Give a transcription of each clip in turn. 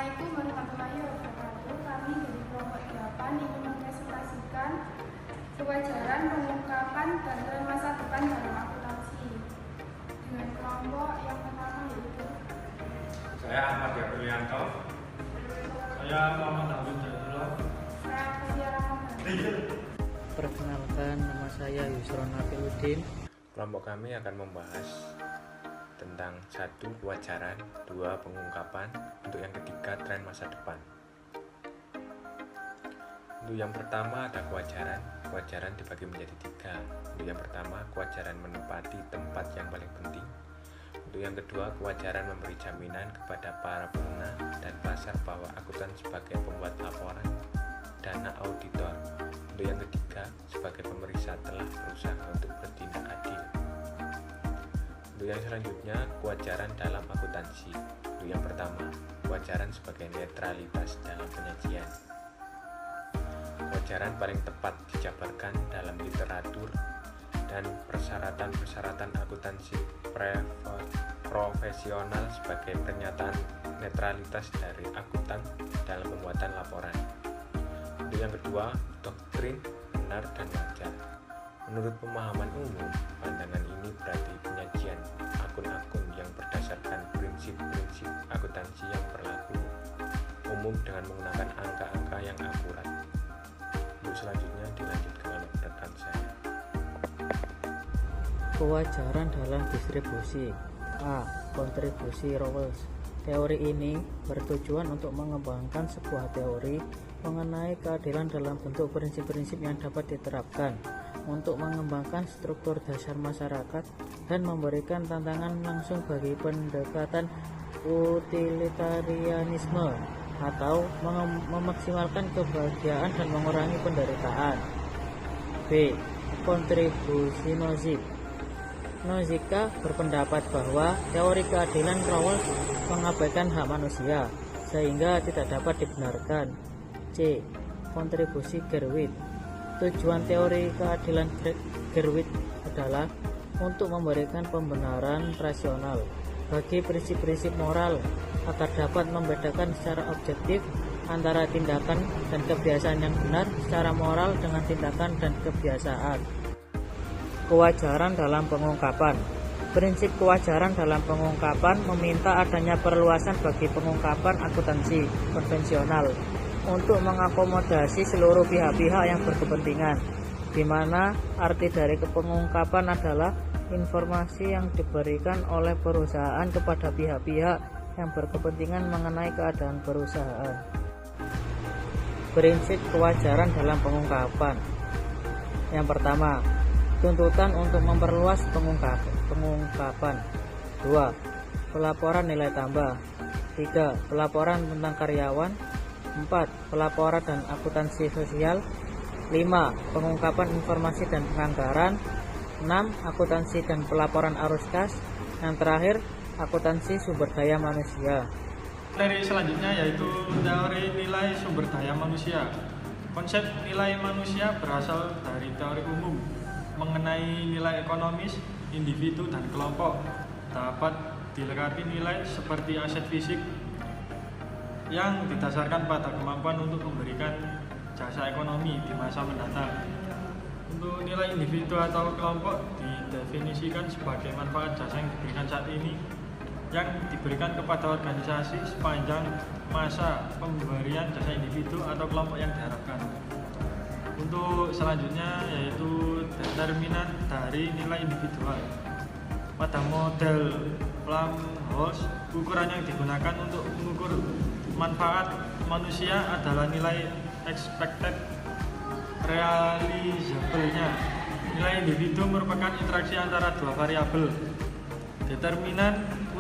Assalamualaikum warahmatullahi wabarakatuh. Kami dari kelompok 8 ingin mempresentasikan kewajaran, pengungkapan, dan tren masa depan dalam akuntansi. Dengan kelompok yang pertama yaitu saya Ahmad Yaprianto. Saya Muhammad Abdul Jadullah. saya Fathia Rahman. Perkenalkan, nama saya Yusron Nafiuddin. Kelompok kami akan membahas tentang 1. Kewajaran, 2. Pengungkapan, untuk yang ketiga tren masa depan. Untuk yang pertama ada kewajaran. Kewajaran dibagi menjadi 3. Untuk yang pertama, kewajaran menempati tempat yang paling penting. Untuk yang kedua, kewajaran memberi jaminan kepada para pengguna dan pasar bahwa akuntan sebagai pembuat laporan dana auditor. Untuk yang ketiga, sebagai pemeriksa telah berusaha untuk bertindak adil. Untuk yang selanjutnya, kewajaran dalam akuntansi. Untuk yang pertama, kewajaran sebagai netralitas dalam penyajian. Kewajaran paling tepat dijabarkan dalam literatur dan persyaratan akuntansi profesional sebagai pernyataan netralitas dari akuntan dalam pembuatan laporan. Untuk yang kedua, doktrin benar dan wajar. Menurut pemahaman umum, pandangan ini berarti penyajian akun-akun yang berdasarkan prinsip-prinsip akuntansi yang berlaku umum dengan menggunakan angka-angka yang akurat. Untuk selanjutnya dilanjutkan oleh rekan saya. Kewajaran dalam distribusi. A. Kontribusi Rawls. Teori ini bertujuan untuk mengembangkan sebuah teori mengenai keadilan dalam bentuk prinsip-prinsip yang dapat diterapkan untuk mengembangkan struktur dasar masyarakat dan memberikan tantangan langsung bagi pendekatan utilitarianisme atau memaksimalkan kebahagiaan dan mengurangi penderitaan. B. Kontribusi Nozick. Nozick berpendapat bahwa teori keadilan Rawls mengabaikan hak manusia sehingga tidak dapat dibenarkan. C. Kontribusi Gerwit. Tujuan teori keadilan Gerwit adalah untuk memberikan pembenaran rasional bagi prinsip-prinsip moral agar dapat membedakan secara objektif antara tindakan dan kebiasaan yang benar secara moral dengan tindakan dan kebiasaan. Kewajaran dalam pengungkapan. Prinsip kewajaran dalam pengungkapan meminta adanya perluasan bagi pengungkapan akuntansi konvensional untuk mengakomodasi seluruh pihak-pihak yang berkepentingan, di mana arti dari pengungkapan adalah informasi yang diberikan oleh perusahaan kepada pihak-pihak yang berkepentingan mengenai keadaan perusahaan. Prinsip kewajaran dalam pengungkapan. Yang pertama, tuntutan untuk memperluas pengungkapan. 2. Pelaporan nilai tambah. 3. Pelaporan tentang karyawan. 4. Pelaporan dan akuntansi sosial. 5. Pengungkapan informasi dan penganggaran. 6. Akuntansi dan pelaporan arus kas. Yang terakhir, akuntansi sumber daya manusia. Materi selanjutnya yaitu teori nilai sumber daya manusia. Konsep nilai manusia berasal dari teori umum mengenai nilai ekonomis, individu dan kelompok. Dapat dilengkapi nilai seperti aset fisik yang didasarkan pada kemampuan untuk memberikan jasa ekonomi di masa mendatang. Untuk nilai individu atau kelompok didefinisikan sebagai manfaat jasa yang diberikan saat ini yang diberikan kepada organisasi sepanjang masa pemberian jasa individu atau kelompok yang diharapkan. Untuk selanjutnya yaitu determinan dari nilai individual. Pada model Plumhouse, ukuran yang digunakan untuk mengukur manfaat manusia adalah nilai expected realizable-nya. Nilai individu merupakan interaksi antara dua variabel.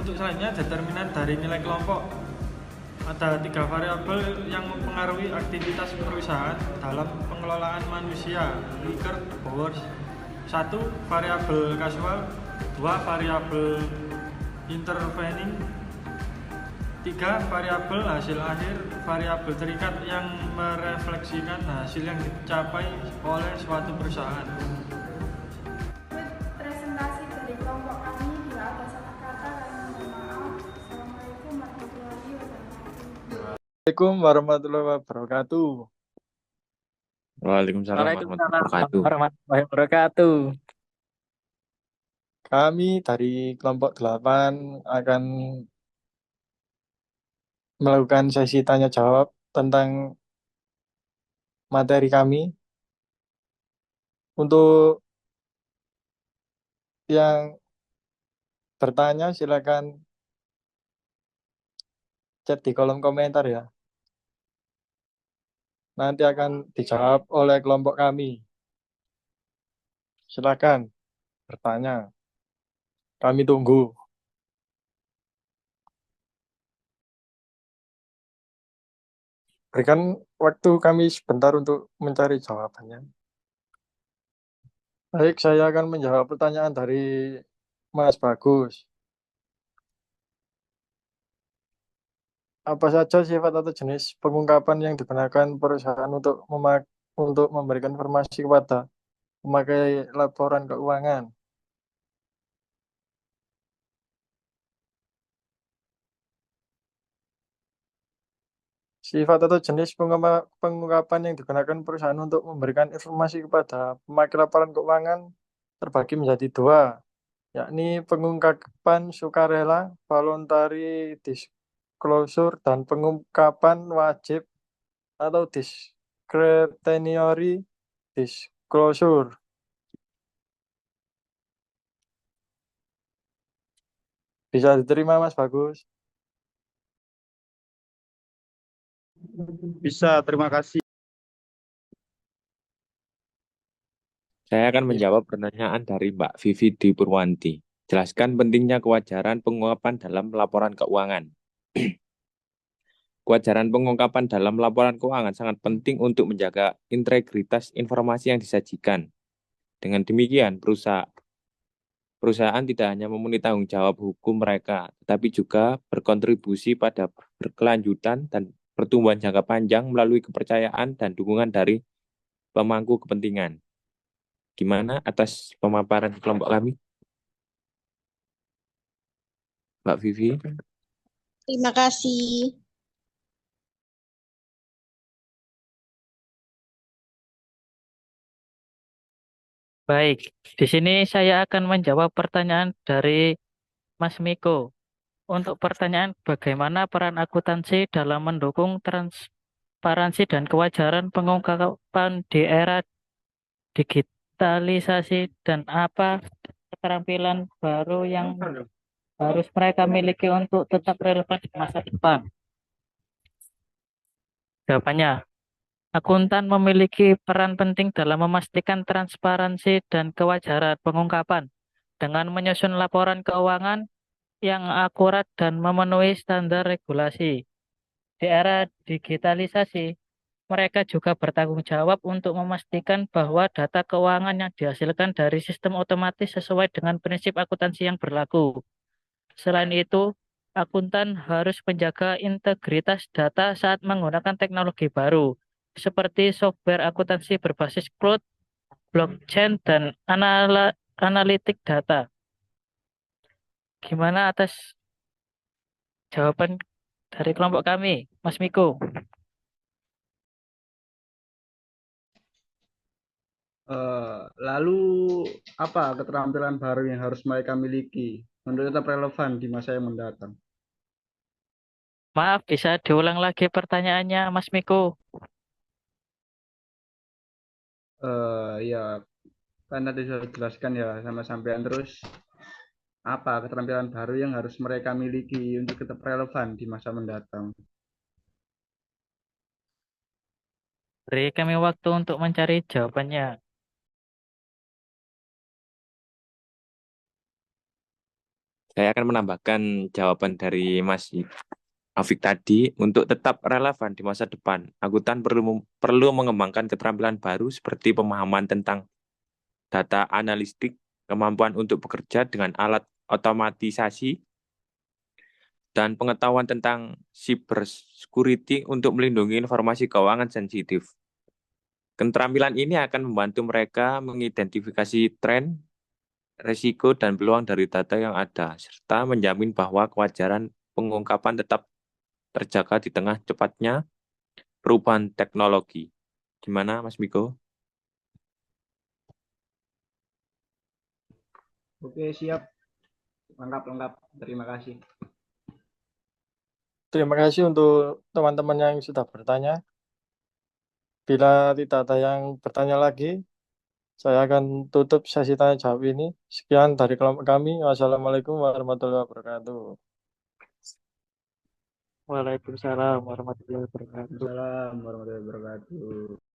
Untuk selanjutnya determinan dari nilai kelompok. Ada 3 variabel yang mempengaruhi aktivitas perusahaan dalam pengelolaan manusia. Likert Bowers. 1. Variabel kasual. 2. Variabel intervening. 3. Variabel hasil akhir. Variabel terikat yang merefleksikan hasil yang dicapai oleh suatu perusahaan. Assalamualaikum warahmatullahi wabarakatuh. Waalaikumsalam warahmatullahi Waalaikumsalam wabarakatuh. warahmatullahi wabarakatuh. Kami dari kelompok 8 akan melakukan sesi tanya jawab tentang materi kami. Untuk yang bertanya silakan chat di kolom komentar ya. Nanti akan dijawab oleh kelompok kami. Silakan bertanya. Kami tunggu. Berikan waktu kami sebentar untuk mencari jawabannya. Baik, saya akan menjawab pertanyaan dari Mas Bagus. Apa saja sifat atau jenis pengungkapan yang digunakan perusahaan untuk memberikan informasi kepada pemakai laporan keuangan? Sifat atau jenis pengungkapan yang digunakan perusahaan untuk memberikan informasi kepada pemakai laporan keuangan terbagi menjadi dua, yakni pengungkapan sukarela, voluntary disclosure, dan pengungkapan wajib atau discretionary disclosure. Bisa diterima, Mas Bagus? Bisa, terima kasih. Saya akan menjawab pertanyaan dari Mbak Vivi di Purwanti. Jelaskan pentingnya kewajaran pengungkapan dalam laporan keuangan. Kewajaran pengungkapan dalam laporan keuangan sangat penting untuk menjaga integritas informasi yang disajikan. Dengan demikian, perusahaan tidak hanya memenuhi tanggung jawab hukum mereka, tetapi juga berkontribusi pada berkelanjutan dan pertumbuhan jangka panjang melalui kepercayaan dan dukungan dari pemangku kepentingan. Gimana atas pemaparan kelompok kami? Mbak Vivi? Terima kasih. Baik, di sini saya akan menjawab pertanyaan dari Mas Miko. Untuk pertanyaan bagaimana peran akuntansi dalam mendukung transparansi dan kewajaran pengungkapan di era digitalisasi dan apa keterampilan baru yang harus mereka miliki untuk tetap relevan di masa depan? Jawabannya, akuntan memiliki peran penting dalam memastikan transparansi dan kewajaran pengungkapan dengan menyusun laporan keuangan yang akurat dan memenuhi standar regulasi. Di era digitalisasi, mereka juga bertanggung jawab untuk memastikan bahwa data keuangan yang dihasilkan dari sistem otomatis sesuai dengan prinsip akuntansi yang berlaku. Selain itu, akuntan harus menjaga integritas data saat menggunakan teknologi baru, seperti software akuntansi berbasis cloud, blockchain, dan analitik data. Gimana atas jawaban dari kelompok kami, Mas Miko? Lalu apa keterampilan baru yang harus mereka miliki untuk tetap relevan di masa yang mendatang? Maaf, bisa diulang lagi pertanyaannya, Mas Miko? Ya, kan tadi sudah dijelaskan ya sama sampean, terus apa keterampilan baru yang harus mereka miliki untuk tetap relevan di masa mendatang? Beri kami waktu untuk mencari jawabannya. Saya akan menambahkan jawaban dari Mas Afik tadi. Untuk tetap relevan di masa depan, akuntan perlu mengembangkan keterampilan baru seperti pemahaman tentang data analistik, kemampuan untuk bekerja dengan alat otomatisasi, dan pengetahuan tentang cybersecurity untuk melindungi informasi keuangan sensitif. Keterampilan ini akan membantu mereka mengidentifikasi tren, risiko, dan peluang dari data yang ada, serta menjamin bahwa kewajaran pengungkapan tetap terjaga di tengah cepatnya perubahan teknologi. Gimana, Mas Miko? Oke, siap. Lengkap. Terima kasih. Terima kasih untuk teman-teman yang sudah bertanya. Bila tidak ada yang bertanya lagi, saya akan tutup sesi tanya jawab ini. Sekian dari kelompok kami. Wassalamualaikum warahmatullahi wabarakatuh. Waalaikumsalam warahmatullahi wabarakatuh. Assalamualaikum warahmatullahi wabarakatuh.